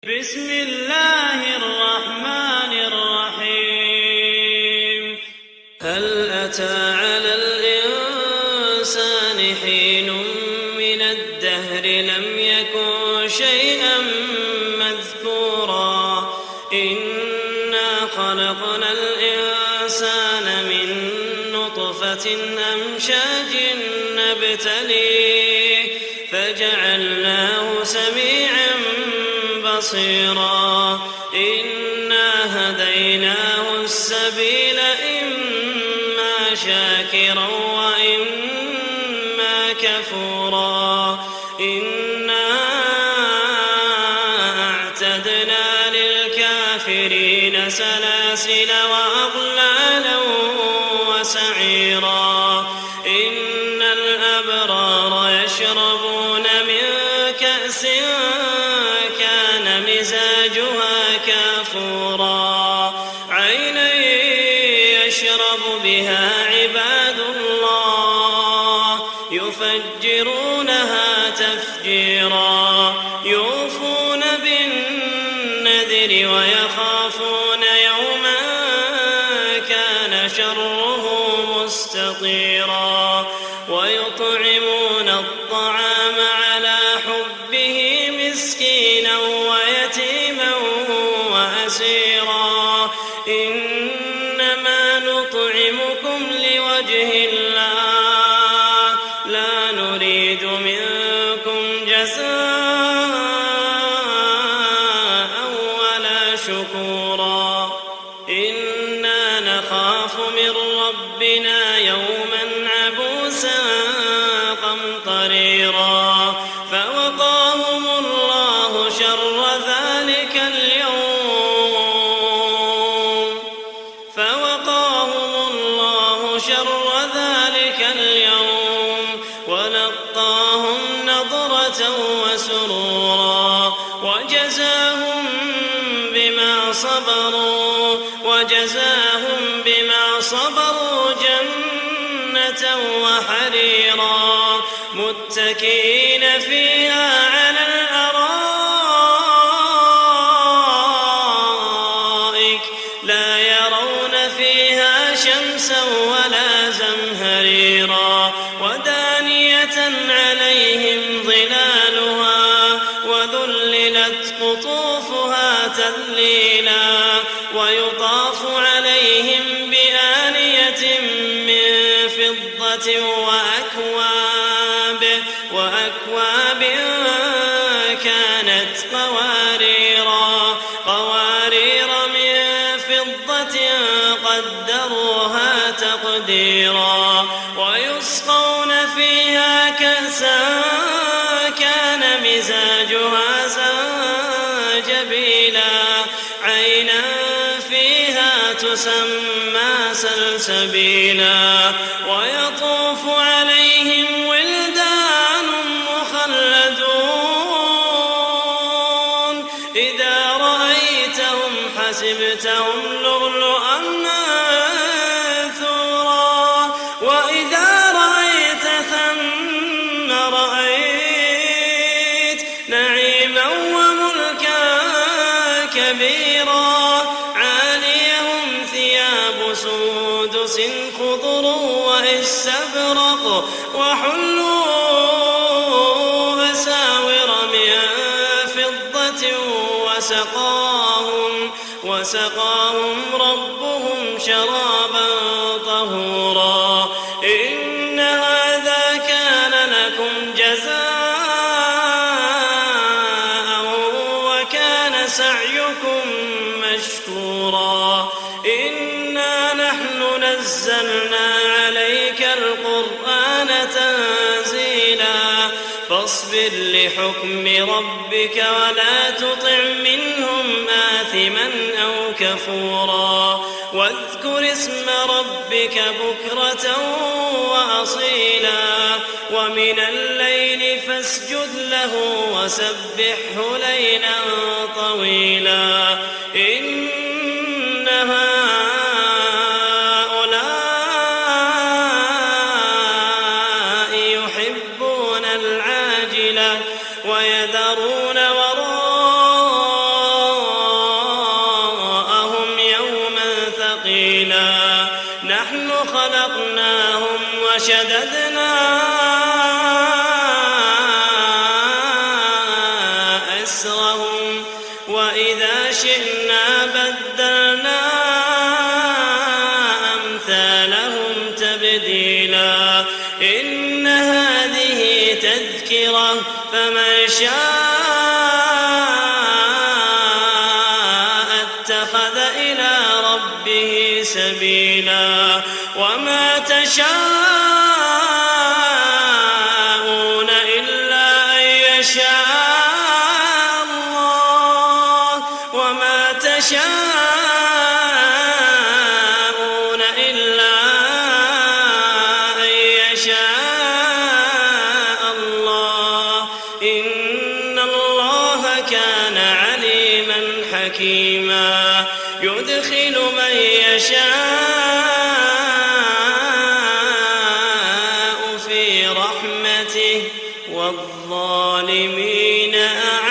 بسم الله الرحمن الرحيم هل أتى على الإنسان حين من الدهر لم يكن شيئا مذكورا إنا خلقنا الإنسان من نطفة أمشاج نبتليه فجعلناه سميعا بصيرا إنا هديناه السبيل إما شاكرا وإما كفورا إنا أعتدنا للكافرين سلاسل وأغلالا وسعيرا إن الأبرار يشربون من كأس كان مزاجها كافورا عينا يشرب بها عباد الله يفجرونها تفجيرا يوفون بالنذر ويخافون يوما كان شره مستطيرا ويطعمون الطعام على حبه مسكينا ويتيما وأسيرا إنما نطعمكم لوجه الله لا نريد منكم جزاء ولا شكورا إنا نخاف من ربنا يوما عبوسا قمطريرا فوقاهم الله شر ذلك اليوم ولقاهم نضرة وسرورا وجزاهم بما صبروا جنة وحريرا متكئين فيها على الأرائك لا يرون فيها شمسا ولا زمهريرا ودانية عليهم ظلالها وذللت قطوفها تذليلا ويطاف عليهم بآنية من فضة وأكواب كانت قوارير من فضة قدروها تقديرا ويسقون فيها كأسا كان مزاجها زنجبيلا عينا فيها تسمى سلسبيلا ويطوف عليهم ولدان مخلدون إذا رأيتهم حسبتهم لؤلؤا منثورا وإذا رأيت ثم رأيت نعيما وملكا كبيرا عاليهم ثياب سندس خضر واستبرق وحلوا أساور من فضة وسقاهم ربهم شرابا طهورا إن هذا كان لكم جزاء وكان سعيكم مشكورا إنا نحن نزلنا عليك القرآن تنزيلا فاصبر لحكم ربك ولا تطع منهم آثما أو كفورا واذكر اسم ربك بكرة وأصيلا ومن الليل فاسجد له وسبحه ليلا طويلا إن هؤلاء يحبون العاجلة ويذرون وراءهم خلقناهم وشددنا أسرهم وإذا شئنا بدلنا أمثالهم تبديلا إن هذه تذكرة فمن شاء اتخذ إلى ربه سبيلا وما تشاءون إلا أن يشاء الله وما تشاءون إلا أن يشاء الله إن الله كان عليما حكيما يدخل من يشاء في رحمته والظالمين أعد